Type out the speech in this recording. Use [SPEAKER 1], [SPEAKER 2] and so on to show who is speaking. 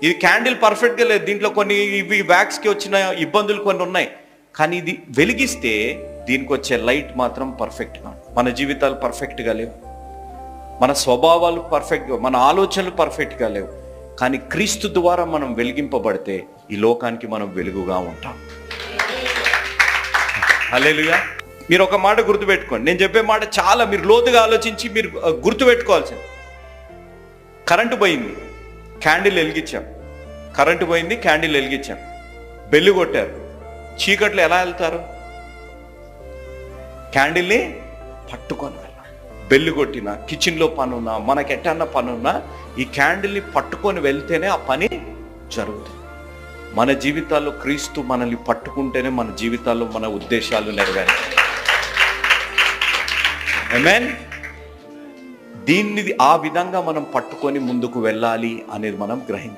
[SPEAKER 1] ఇది క్యాండిల్ పర్ఫెక్ట్గా లేదు, దీంట్లో కొన్ని ఇవి వ్యాక్స్కి వచ్చిన ఇబ్బందులు కొన్ని ఉన్నాయి, కానీ ఇది వెలిగిస్తే దీనికి వచ్చే లైట్ మాత్రం పర్ఫెక్ట్గా. మన జీవితాలు పర్ఫెక్ట్గా లేవు, మన స్వభావాలు పర్ఫెక్ట్గా, మన ఆలోచనలు పర్ఫెక్ట్గా లేవు, కానీ క్రీస్తు ద్వారా మనం వెలిగింపబడితే ఈ లోకానికి మనం వెలుగుగా ఉంటాం. హల్లెలూయా. మీరు ఒక మాట గుర్తుపెట్టుకోండి, నేను చెప్పే మాట చాలా మీరు లోతుగా ఆలోచించి మీరు గుర్తుపెట్టుకోవాల్సింది. కరెంటు పోయింది, క్యాండిల్ వెలిగించాం, కరెంటు పోయింది, క్యాండిల్ వెలిగించాం, బెల్లు కొట్టారు, చీకట్లో ఎలా వెళ్తారు? క్యాండిల్ని పట్టుకొని వెళ్ళాలి. బెల్లు కొట్టినా, కిచెన్లో పని ఉన్నా, మనకి ఎట్టన్న పని ఉన్నా, ఈ క్యాండిల్ని పట్టుకొని వెళ్తేనే ఆ పని జరుగుతుంది. మన జీవితాల్లో క్రీస్తు మనల్ని పట్టుకుంటేనే మన జీవితాల్లో మన ఉద్దేశాలు నెరవేరుతాయి. ఆమేన్. దీన్ని ఆ విధంగా మనం పట్టుకొని ముందుకు వెళ్ళాలి అనేది మనం గ్రహించాలి.